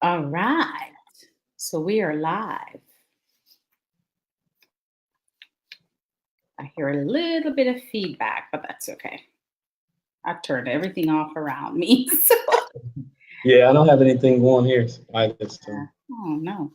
All right. So we are live. I hear a little bit of feedback, but that's okay. I've turned everything off around me. So, Yeah, I don't have anything going here either. So oh no.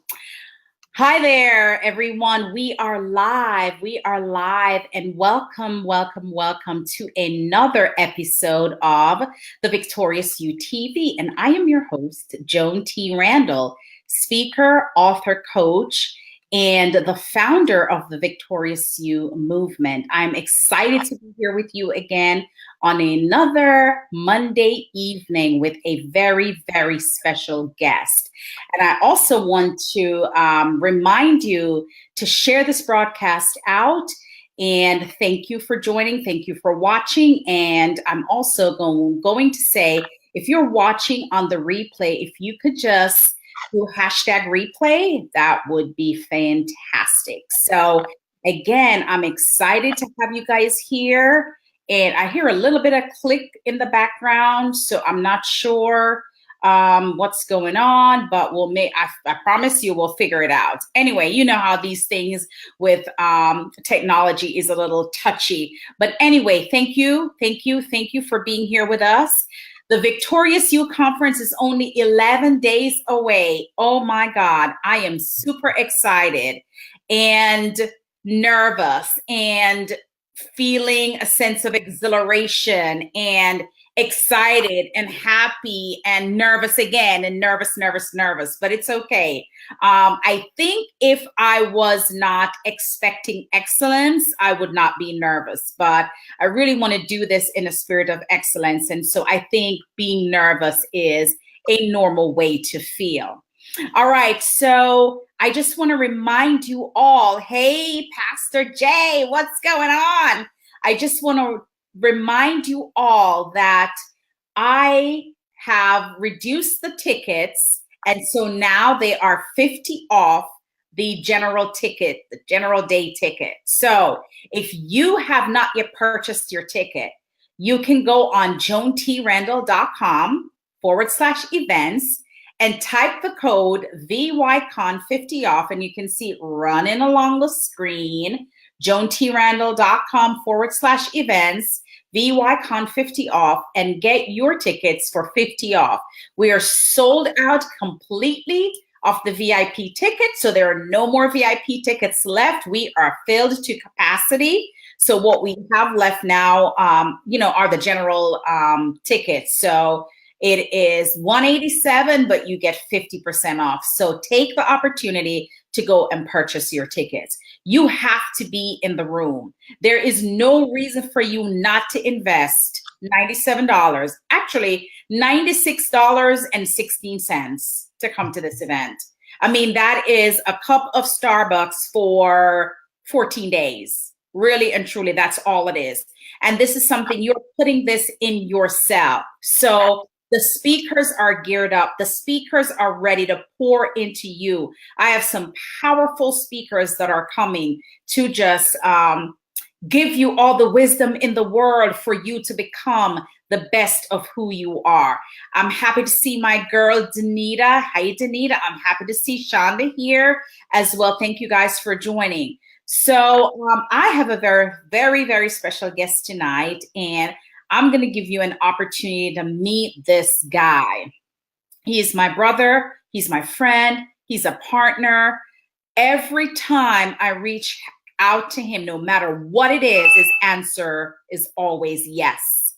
Hi there, everyone. We are live. We are live, and welcome to another episode of the Victorious You TV. And I am your host, Joan T. Randall, speaker, author, coach, and the founder of the Victorious You movement. I'm excited to be here with you again on another Monday evening with a very special guest. And I also want to remind you to share this broadcast out. And thank you for joining. Thank you for watching. And I'm also going to say, if you're watching on the replay, if you could just do hashtag replay, that would be fantastic. So again, I'm excited to have you guys here. And I hear a little bit of click in the background, so I'm not sure what's going on, but I promise you we'll figure it out. Anyway, you know how these things with technology is a little touchy. But anyway, thank you for being here with us. The Victorious You Conference is only 11 days away. Oh my God, I am super excited and nervous and feeling a sense of exhilaration and excited and happy and nervous again and nervous, but it's okay. I think if I was not expecting excellence, I would not be nervous, but I really want to do this in a spirit of excellence. And so I think being nervous is a normal way to feel. All right, so I just want to remind you all, hey, Pastor Jay, what's going on? I just want to remind you all that I have reduced the tickets, and so now they are 50 off the general ticket, the general day ticket. So if you have not yet purchased your ticket, you can go on joantrandall.com/events and type the code VYCON50 off, and you can see it running along the screen, joantrandall.com/events, VYCON50 off, and get your tickets for 50 off. We are sold out completely of the VIP tickets, so there are no more VIP tickets left. We are filled to capacity. So what we have left now, are the general tickets. So it is $187, but you get 50% off. So take the opportunity to go and purchase your tickets. You have to be in the room. There is no reason for you not to invest $97, actually $96.16 to come to this event. I mean, that is a cup of Starbucks for 14 days. Really and truly, that's all it is. And this is something you're putting this in yourself. So the speakers are geared up. The speakers are ready to pour into you. I have some powerful speakers that are coming to just give you all the wisdom in the world for you to become the best of who you are. I'm happy to see my girl, Danita. Hi, Danita. I'm happy to see Shonda here as well. Thank you guys for joining. So I have a very special guest tonight, and I'm going to give you an opportunity to meet this guy. He is my brother. He's my friend. He's a partner. Every time I reach out to him, no matter what it is, his answer is always yes.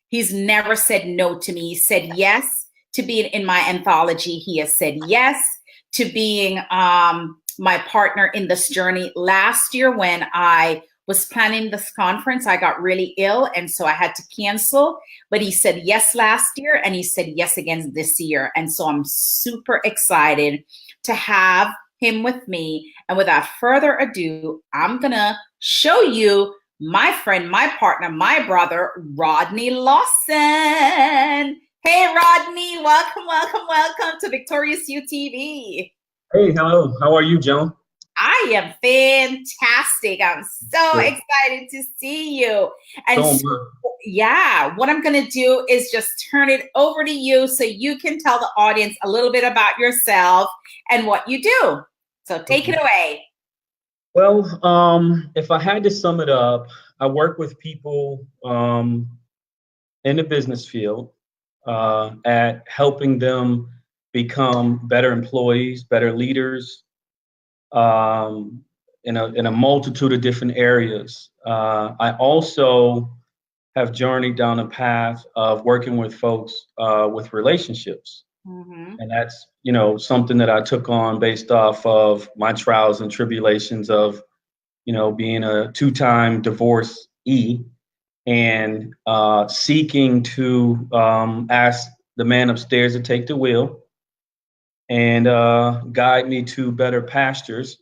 He's never said no to me. He said yes to being in my anthology. He has said yes to being my partner in this journey. Last year when I was planning this conference, I got really ill, and so I had to cancel. But he said yes last year, and he said yes again this year. And so I'm super excited to have him with me. And without further ado, I'm going to show you my friend, my partner, my brother, Rodney Lawson. Hey, Rodney, welcome to Victorious You TV. hey, hello. How are you, Joan? I am fantastic. I'm so Good. excited to see you. And So so, yeah, what I'm going to do is just turn it over to you so you can tell the audience a little bit about yourself and what you do. So take it away. well, if I had to sum it up, I work with people in the business field at helping them become better employees, better leaders, um, in a multitude of different areas. I also have journeyed down a path of working with folks with relationships. Mm-hmm. And that's, something that I took on based off of my trials and tribulations of, being a two-time divorcee and seeking to ask the man upstairs to take the wheel and guide me to better pastures.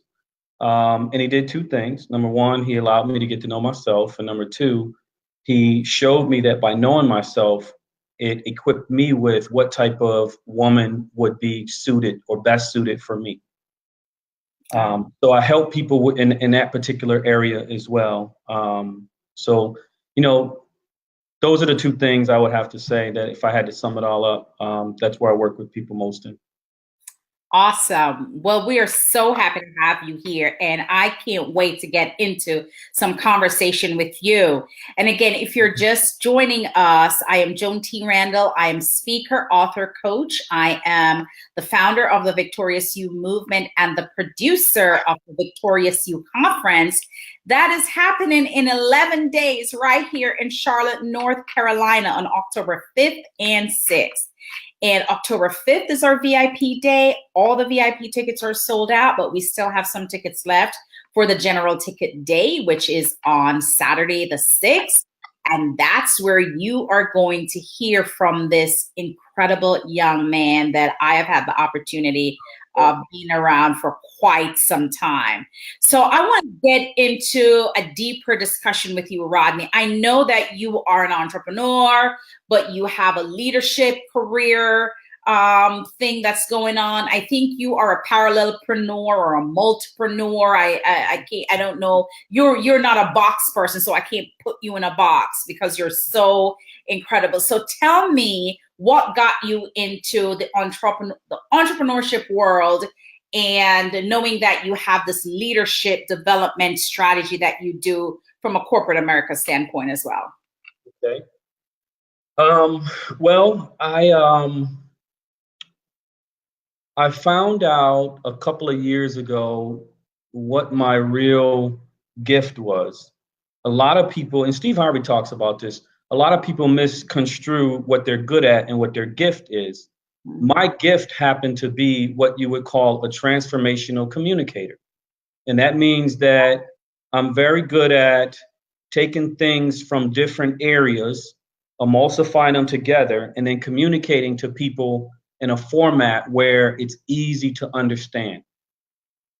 And he did two things. Number one, he allowed me to get to know myself. And number two, he showed me that by knowing myself, it equipped me with what type of woman would be suited or best suited for me. So I help people in that particular area as well. So, you know, those are the two things I would have to say that if I had to sum it all up, that's where I work with people most in. Awesome. Well, we are so happy to have you here, and I can't wait to get into some conversation with you. And again, if you're just joining us, I am Joan T. Randall. I am speaker, author, coach. I am the founder of the Victorious You movement and the producer of the Victorious You conference that is happening in 11 days right here in Charlotte, North Carolina on October 5th and 6th. And October 5th is our VIP day. All the VIP tickets are sold out, but we still have some tickets left for the general ticket day, which is on Saturday the 6th. And that's where you are going to hear from this incredible young man that I have had the opportunity of being around for quite some time. So I want to get into a deeper discussion with you, Rodney. I know that you are an entrepreneur, but you have a leadership career thing that's going on. I think you are a parallelpreneur or a multipreneur. I don't know. You're not a box person, so I can't put you in a box because you're so incredible. So tell me what got you into the entrepreneurship world, and knowing that you have this leadership development strategy that you do from a corporate America standpoint as well. Okay. Well, I found out a couple of years ago what my real gift was. A lot of people, and Steve Harvey talks about this, a lot of people misconstrue what they're good at and what their gift is. My gift happened to be what you would call a transformational communicator. And that means that I'm very good at taking things from different areas, emulsifying them together, and then communicating to people in a format where it's easy to understand.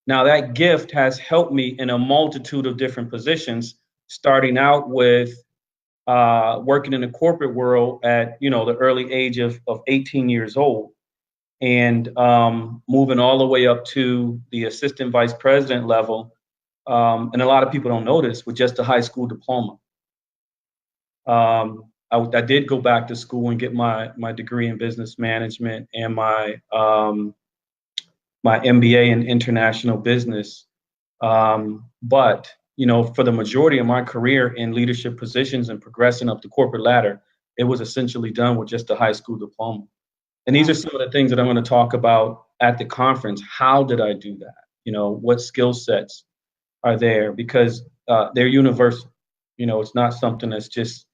Now, that gift has helped me in a multitude of different positions, starting out with working in the corporate world at the early age of 18 years old, and moving all the way up to the assistant vice president level. And a lot of people don't know this, with just a high school diploma. I did go back to school and get my degree in business management and my MBA in international business. But for the majority of my career in leadership positions and progressing up the corporate ladder, it was essentially done with just a high school diploma. And these are some of the things that I'm going to talk about at the conference. How did I do that? What skill sets are there? Because they're universal. It's not something that's just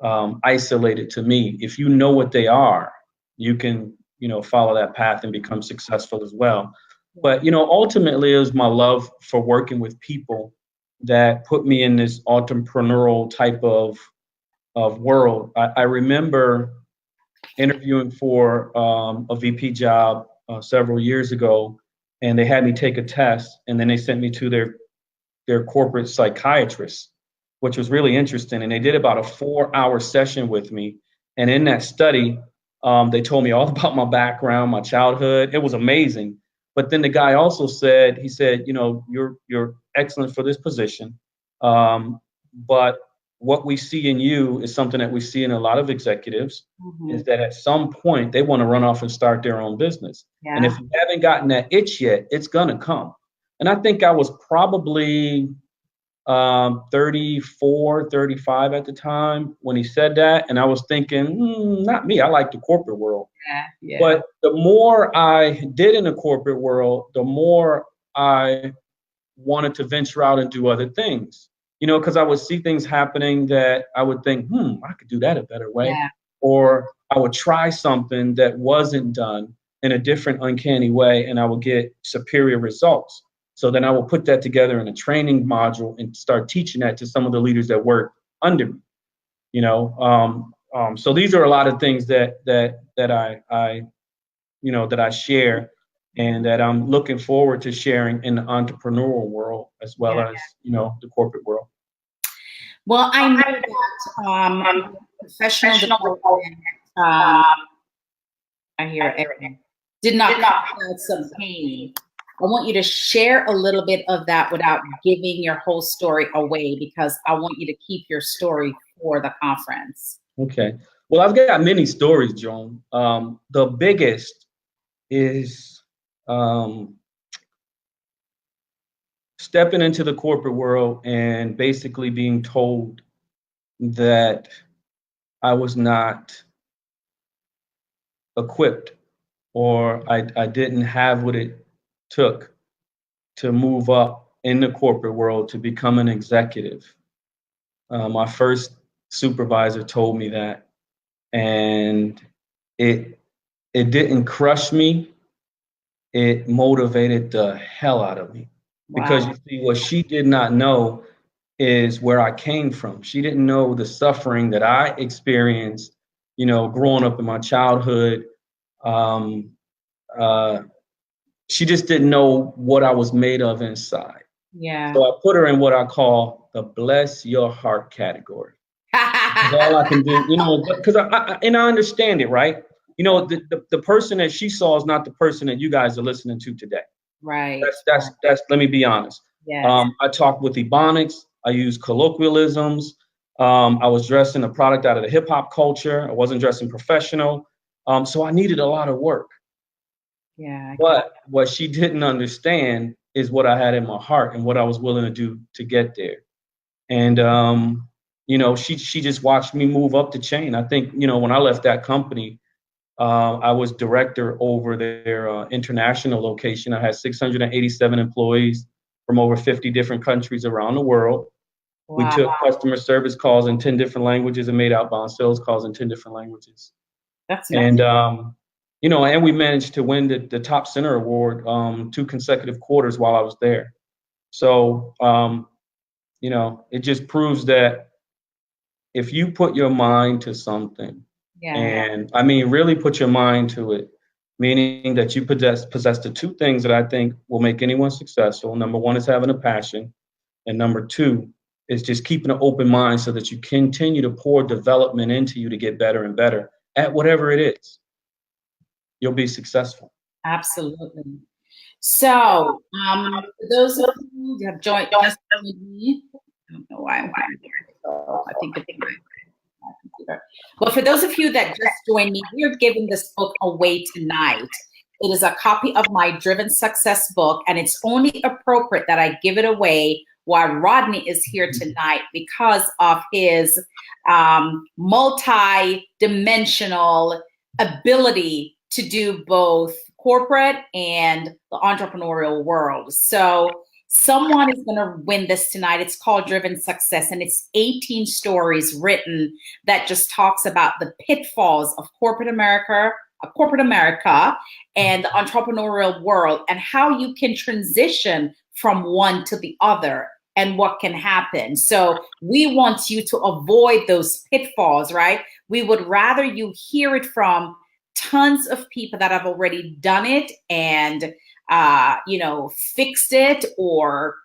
isolated to me. If you know what they are, you can, follow that path and become successful as well. But, ultimately, it was my love for working with people that put me in this entrepreneurial type of world. I remember interviewing for a VP job several years ago, and they had me take a test, and then they sent me to their corporate psychiatrist, which was really interesting. And they did about a 4-hour session with me. And in that study, they told me all about my background, my childhood. It was amazing. But then the guy also said, he said, you know, you're excellent for this position. But what we see in you is something that we see in a lot of executives, is that at some point they want to run off and start their own business. Yeah. And if you haven't gotten that itch yet, it's going to come. And I think I was probably 34, 35 at the time when he said that. And I was thinking, not me. I like the corporate world. Yeah. But the more I did in the corporate world, the more I wanted to venture out and do other things. You know, because I would see things happening that I would think, I could do that a better way. Yeah. Or I would try something that wasn't done in a different, uncanny way, and I would get superior results. So then I will put that together in a training module and start teaching that to some of the leaders that work under me. You know, so these are a lot of things that I share, and that I'm looking forward to sharing in the entrepreneurial world as well as, you know, the corporate world. Well, I know that professional development, I hear it, did not come without some pain. I want you to share a little bit of that without giving your whole story away, because I want you to keep your story for the conference. Okay. Well, I've got many stories, Joan. The biggest is stepping into the corporate world and basically being told that I was not equipped, or I didn't have what it took to move up in the corporate world to become an executive. My first supervisor told me that, and it didn't crush me. It motivated the hell out of me. Wow. Because you see, what she did not know is where I came from. She didn't know the suffering that I experienced, you know, growing up in my childhood. She just didn't know what I was made of inside. Yeah. So I put her in what I call the bless your heart category. That's all I can do, you know, because I understand it, right? You know, the person that she saw is not the person that you guys are listening to today. Right. That's let me be honest. Yes. I talked with ebonics. I used colloquialisms. I was dressing a product out of the hip hop culture. I wasn't dressing professional. So I needed a lot of work. Yeah. But what she didn't understand is what I had in my heart and what I was willing to do to get there. And you know, she just watched me move up the chain. I think, you know, when I left that company, I was director over their international location. I had 687 employees from over 50 different countries around the world. Wow. We took customer service calls in 10 different languages and made outbound sales calls in 10 different languages. That's nice. And, you know, and we managed to win the Top Center Award 2 consecutive quarters while I was there. So, you know, it just proves that if you put your mind to something, and I mean, really put your mind to it, meaning that you possess the 2 things that I think will make anyone successful. Number 1 is having a passion. And number 2 is just keeping an open mind so that you continue to pour development into you to get better and better at whatever it is. You'll be successful. Absolutely. So, for those of you who have joined us, I don't know why I'm here. So I think it's my computer. But for those of you that just joined me, we are giving this book away tonight. It is a copy of my Driven Success book, and it's only appropriate that I give it away while Rodney is here tonight because of his multi-dimensional ability to do both corporate and the entrepreneurial world. So someone is going to win this tonight. It's called Driven Success, and it's 18 stories written that just talks about the pitfalls of corporate America and the entrepreneurial world, and how you can transition from one to the other and what can happen. So we want you to avoid those pitfalls, right? We would rather you hear it from tons of people that have already done it and, you know, fixed it or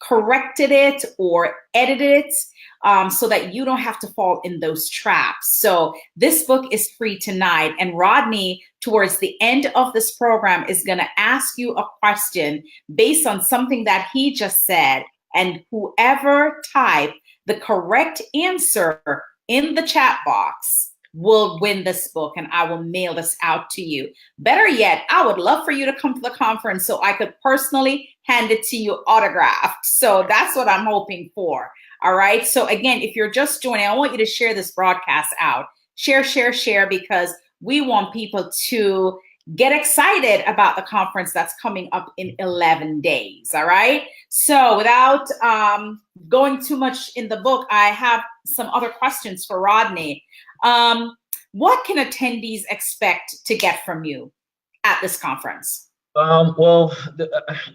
corrected it or edited it, so that you don't have to fall in those traps. So this book is free tonight. And Rodney, towards the end of this program, is going to ask you a question based on something that he just said. And whoever typed the correct answer in the chat box will win this book, and I will mail this out to you. Better yet, I would love for you to come to the conference so I could personally hand it to you autographed. So that's what I'm hoping for. All right. So again, if you're just joining, I want you to share this broadcast out. Share, share, share, because we want people to get excited about the conference that's coming up in 11 days. All right. So without going too much in the book, I have some other questions for Rodney. What can attendees expect to get from you at this conference? Well,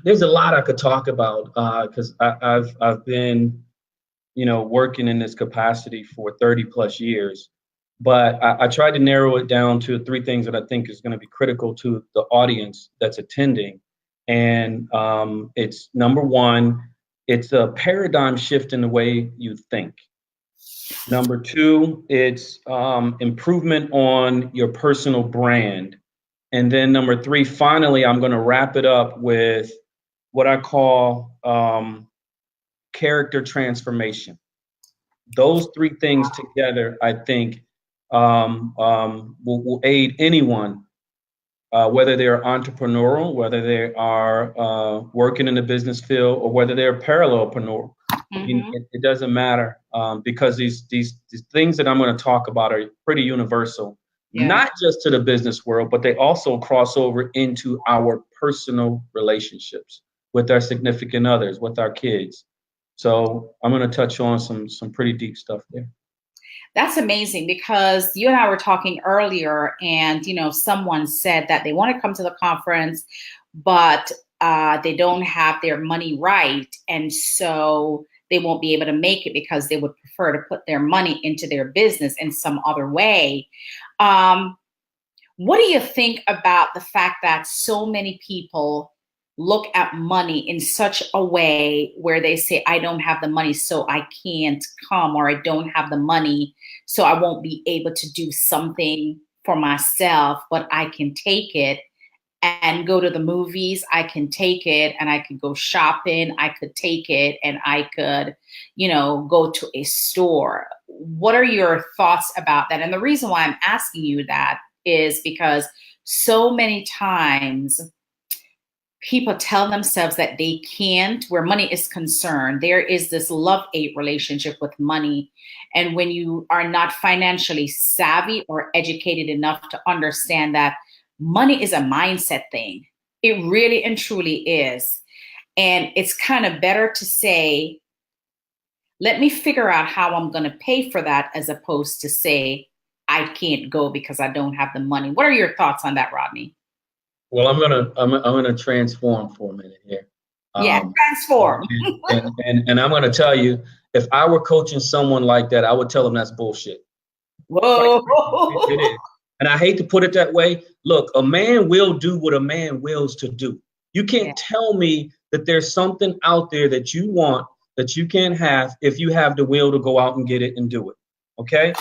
there's a lot I could talk about because I've been, working in this capacity for 30 plus years. But I tried to narrow it down to three things that I think is going to be critical to the audience that's attending. And it's number one, it's a paradigm shift in the way you think. Number two, it's improvement on your personal brand. And then number three, finally, I'm going to wrap it up with what I call character transformation. Those three things together, I think, will aid anyone, whether they're entrepreneurial, whether they are working in the business field, or whether they're parallelpreneur. Mm-hmm. It doesn't matter, because these things that I'm going to talk about are pretty universal, not just to the business world, but they also cross over into our personal relationships with our significant others, with our kids. So I'm going to touch on some pretty deep stuff there. That's amazing, because you and I were talking earlier, and someone said that they want to come to the conference, but they don't have their money right, and so they won't be able to make it because they would prefer to put their money into their business in some other way. What do you think about the fact that so many people look at money in such a way where they say, I don't have the money, so I can't come, or I don't have the money, so I won't be able to do something for myself, but I can take it and go to the movies. I can take it and I could go shopping. I could take it and I could, go to a store. What are your thoughts about that? And the reason why I'm asking you that is because so many times people tell themselves that they can't, where money is concerned. There is this love-hate relationship with money. And when you are not financially savvy or educated enough to understand that money is a mindset thing, it really and truly is. And it's kind of better to say, let me figure out how I'm going to pay for that, as opposed to say, I can't go because I don't have the money. What are your thoughts on that, Rodney? Well, I'm gonna transform for a minute here. Transform. and I'm gonna tell you, if I were coaching someone like that, I would tell them that's bullshit. Whoa. It is. And I hate to put it that way. Look, a man will do what a man wills to do. You can't tell me that there's something out there that you want that you can't have if you have the will to go out and get it and do it. Okay?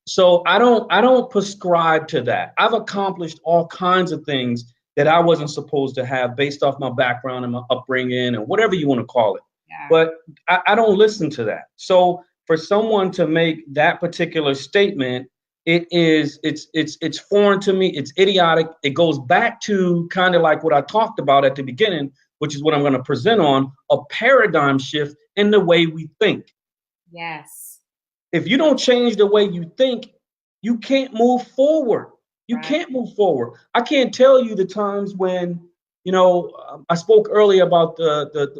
So I don't prescribe to that. I've accomplished all kinds of things that I wasn't supposed to have based off my background and my upbringing and whatever you want to call it. Yeah. But I don't listen to that. So for someone to make that particular statement, it's foreign to me. It's idiotic. It goes back to kind of like what I talked about at the beginning, which is what I'm going to present on, a paradigm shift in the way we think. Yes. If you don't change the way you think, you can't move forward. You can't move forward. I can't tell you the times when, I spoke earlier about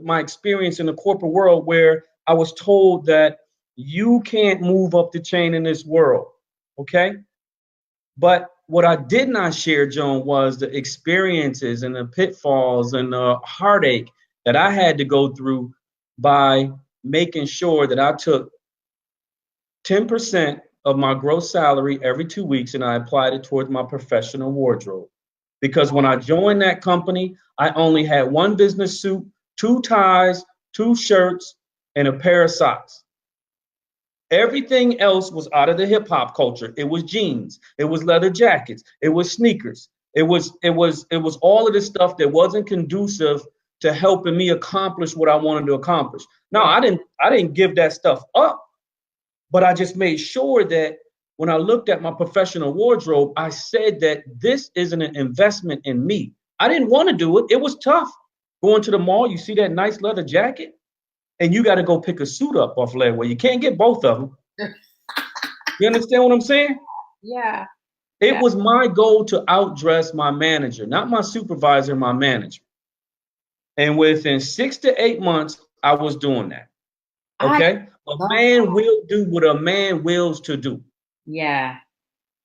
my experience in the corporate world where I was told that you can't move up the chain in this world. Okay. But what I did not share, Joan, was the experiences and the pitfalls and the heartache that I had to go through by making sure that I took 10% of my gross salary every 2 weeks, and I applied it towards my professional wardrobe. Because when I joined that company, I only had one business suit, 2 ties, 2 shirts, and a pair of socks. Everything else was out of the hip hop culture. It was jeans, it was leather jackets, it was sneakers. It was all of this stuff that wasn't conducive to helping me accomplish what I wanted to accomplish. Now, I didn't give that stuff up, but I just made sure that when I looked at my professional wardrobe, I said that this isn't an investment in me. I didn't want to do it. It was tough. Going to the mall, you see that nice leather jacket, and you got to go pick a suit up off Layaway. You can't get both of them. You understand what I'm saying? Yeah. It was my goal to outdress my manager, not my supervisor, my manager. And within 6 to 8 months, I was doing that. Okay? A man will do what a man wills to do. Yeah.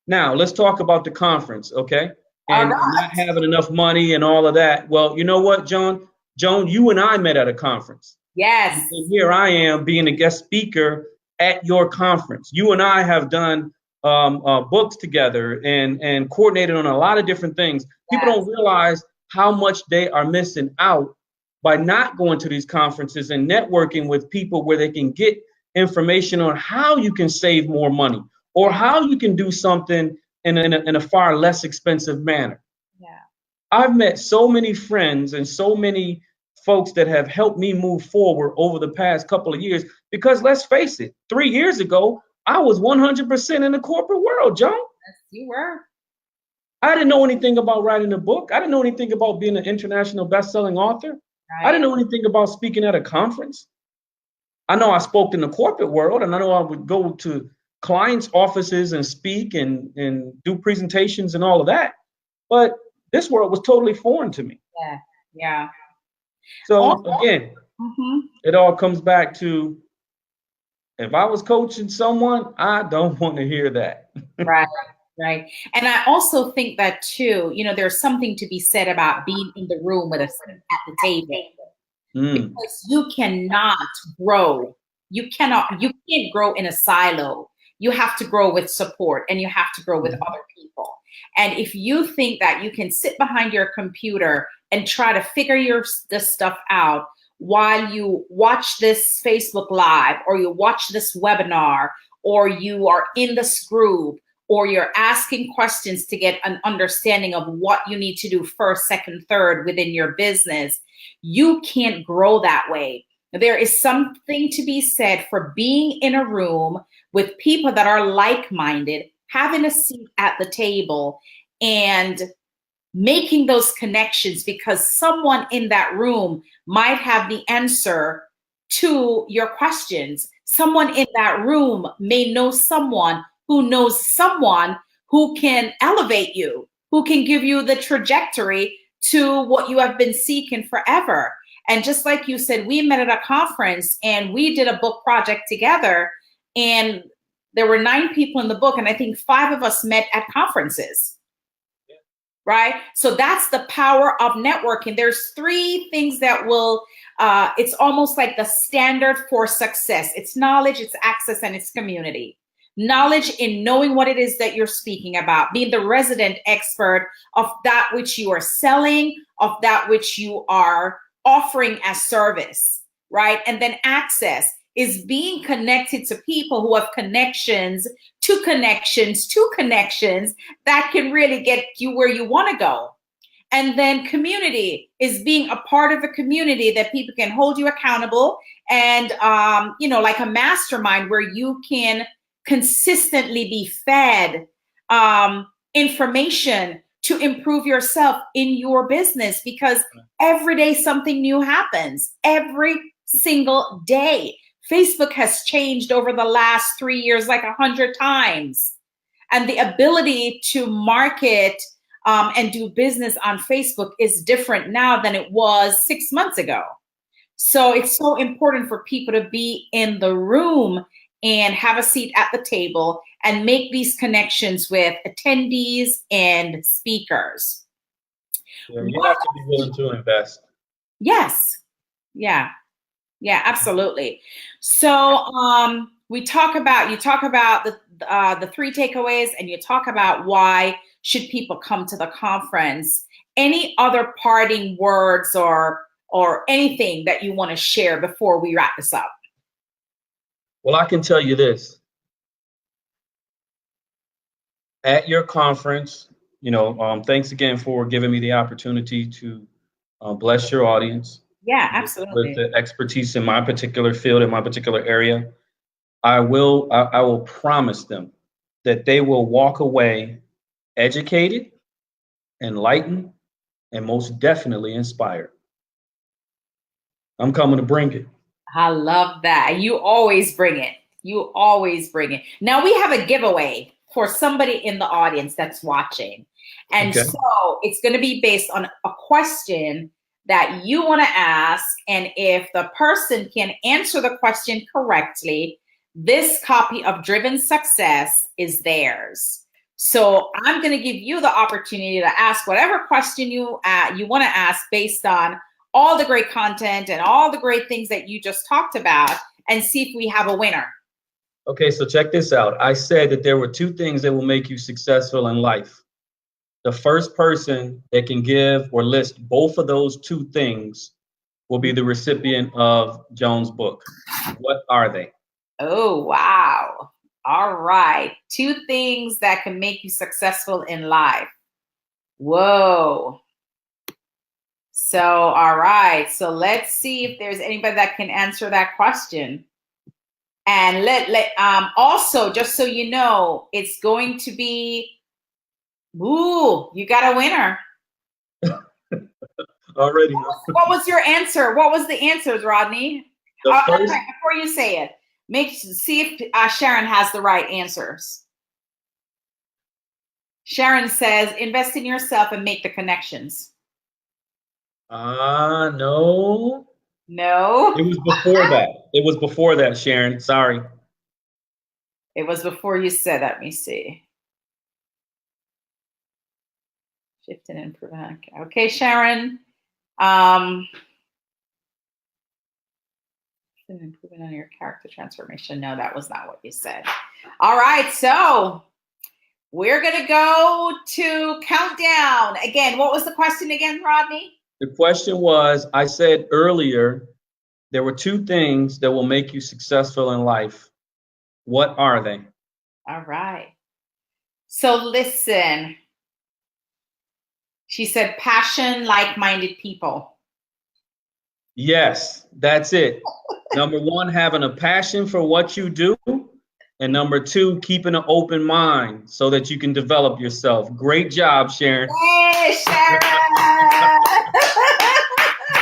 Now, let's talk about the conference, okay? And All right. not having enough money and all of that. Well, you know what, Joan? Joan, you and I met at a conference. Yes. And here I am being a guest speaker at your conference. You and I have done books together and coordinated on a lot of different things. Yes. People don't realize how much they are missing out by not going to these conferences and networking with people where they can get information on how you can save more money or how you can do something in a far less expensive manner. Yeah. I've met so many friends and so many folks that have helped me move forward over the past couple of years, because let's face it, 3 years ago, I was 100% in the corporate world, Joan. Yes, you were. I didn't know anything about writing a book. I didn't know anything about being an international best-selling author. Right. I didn't know anything about speaking at a conference. I know I spoke in the corporate world, and I know I would go to clients' offices and speak and do presentations and all of that. But this world was totally foreign to me. Yeah. Yeah. So again, Mm-hmm. it all comes back to, if I was coaching someone, I don't want to hear that. Right. Right. And I also think that too, there's something to be said about being in the room with a seat at the table. Because you cannot grow. You can't grow in a silo. You have to grow with support, and you have to grow with other people. And if you think that you can sit behind your computer and try to figure this stuff out while you watch this Facebook Live, or you watch this webinar, or you are in this group, or you're asking questions to get an understanding of what you need to do first, second, third within your business, you can't grow that way. There is something to be said for being in a room with people that are like-minded, having a seat at the table, and making those connections, because someone in that room might have the answer to your questions. Someone in that room may know someone who knows someone who can elevate you, who can give you the trajectory to what you have been seeking forever. And just like you said, we met at a conference and we did a book project together, and there were 9 people in the book, and I think 5 of us met at conferences. Yeah. Right? So that's the power of networking. There's 3 things that will, it's almost like the standard for success. It's knowledge, it's access, and it's community. Knowledge in knowing what it is that you're speaking about, being the resident expert of that which you are selling, of that which you are offering as service, right? And then access is being connected to people who have connections to connections to connections that can really get you where you want to go. And then community is being a part of a community that people can hold you accountable, and, like a mastermind where you can consistently be fed information to improve yourself in your business, because every day something new happens, every single day. Facebook has changed over the last 3 years like 100 times. And the ability to market and do business on Facebook is different now than it was 6 months ago. So it's so important for people to be in the room and have a seat at the table and make these connections with attendees and speakers. Yeah, you have to be willing to invest. Yes. Yeah. Yeah, absolutely. So you talk about the 3 takeaways, and you talk about why should people come to the conference. Any other parting words or or anything that you want to share before we wrap this up? Well, I can tell you this. At your conference, thanks again for giving me the opportunity to bless your audience. Yeah, with absolutely. the expertise in my particular field, in my particular area. I will promise them that they will walk away educated, enlightened, and most definitely inspired. I'm coming to bring it. I love that. You always bring it. You always bring it. Now we have a giveaway for somebody in the audience that's watching. And Okay. so it's going to be based on a question that you want to ask. And if the person can answer the question correctly, this copy of Driven Success is theirs. So I'm going to give you the opportunity to ask whatever question you want to ask based on all the great content and all the great things that you just talked about, and see if we have a winner. Okay, so check this out. I said that there were two things that will make you successful in life. The first person that can give or list both of those two things will be the recipient of Joan's book. What are they? Oh, wow. All right. Two things that can make you successful in life. Whoa. So, all right. So let's see if there's anybody that can answer that question. And also, just so you know, it's going to be, you got a winner. Already. What was your answer? What was the answers, Rodney? Before you say it, see if Sharon has the right answers. Sharon says, invest in yourself and make the connections. No. No. It was before that. It was before that, Sharon. Sorry. It was before you said, let me see. Shift and improvement. Okay, Sharon. Improvement on your character transformation. No, that was not what you said. All right, so we're going to go to countdown. Again, what was the question again, Rodney? The question was, I said earlier, there were two things that will make you successful in life. What are they? All right. So listen. She said passion, like-minded people. Yes, that's it. Number one, having a passion for what you do. And number two, keeping an open mind so that you can develop yourself. Great job, Sharon. Hey, Sharon.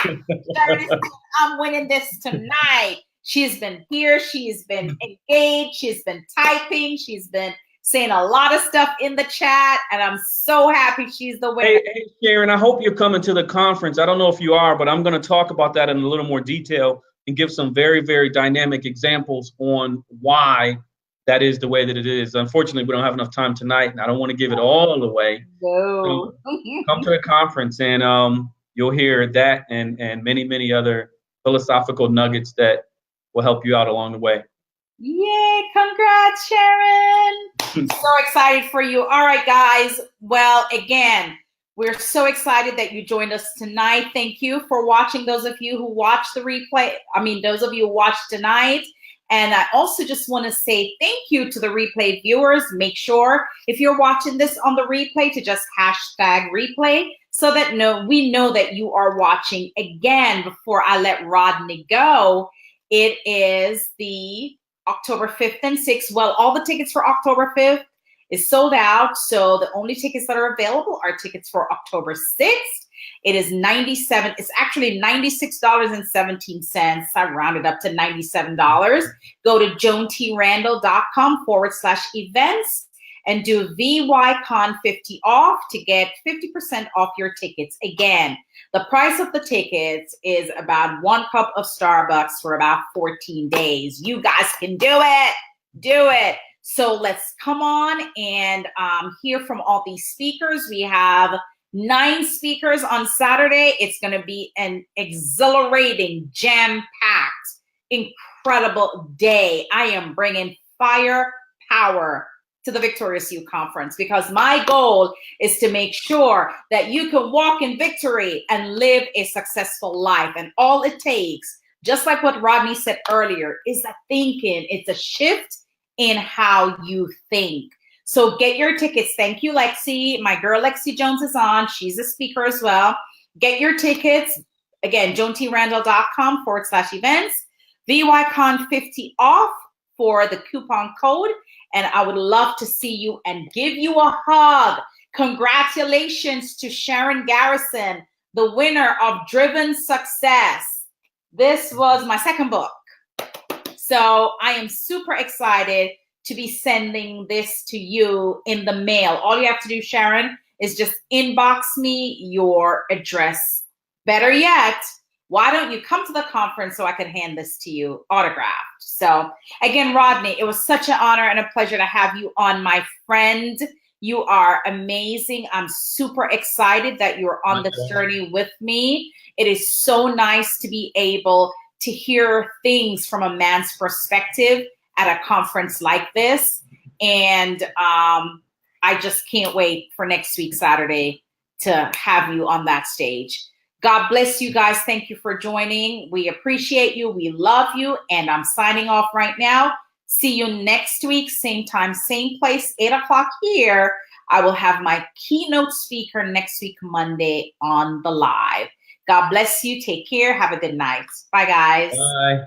Sharon is saying, I'm winning this tonight. She's been here. She's been engaged. She's been typing. She's been saying a lot of stuff in the chat. And I'm so happy she's the winner. Hey, Sharon, I hope you're coming to the conference. I don't know if you are, but I'm going to talk about that in a little more detail and give some very, very dynamic examples on why that is the way that it is. Unfortunately, we don't have enough time tonight, and I don't want to give it all away. No. So come to the conference, and you'll hear that and many, many other philosophical nuggets that will help you out along the way. Yay, congrats, Sharon. So excited for you. All right, guys. Well, again, we're so excited that you joined us tonight. Thank you for watching. Those of you who watched the replay, those of you who watched tonight. And I also just want to say thank you to the replay viewers. Make sure if you're watching this on the replay to just hashtag replay so that we know that you are watching. Again, before I let Rodney go, it is the October 5th and 6th. Well, all the tickets for October 5th is sold out. So the only tickets that are available are tickets for October 6th. It is $97. It's actually $96.17. I rounded up to $97. Go to joantrandall.com/events and do VYCon50 off to get 50% off your tickets. Again, the price of the tickets is about 1 cup of Starbucks for about 14 days. You guys can do it. Do it. So let's come on and hear from all these speakers. We have 9 speakers on Saturday. It's going to be an exhilarating, jam-packed, incredible day. I am bringing fire, power, to the Victorious You Conference, because my goal is to make sure that you can walk in victory and live a successful life. And all it takes, just like what Rodney said earlier, is a thinking. It's a shift in how you think. So get your tickets. Thank you, Lexi. My girl Lexi Jones is on. She's a speaker as well. Get your tickets. Again, joantrandall.com/events. VYCon 50 off for the coupon code. And I would love to see you and give you a hug. Congratulations to Sharon Garrison, the winner of Driven Success. This was my second book. So I am super excited to be sending this to you in the mail. All you have to do, Sharon, is just inbox me your address. Better yet, why don't you come to the conference so I can hand this to you autographed? So again, Rodney, it was such an honor and a pleasure to have you on, my friend. You are amazing. I'm super excited that you're on this journey with me. It is so nice to be able to hear things from a man's perspective at a conference like this. And I just can't wait for next week, Saturday, to have you on that stage. God bless you guys. Thank you for joining. We appreciate you. We love you. And I'm signing off right now. See you next week, same time, same place, 8 o'clock here. I will have my keynote speaker next week, Monday, on the live. God bless you. Take care. Have a good night. Bye, guys. Bye.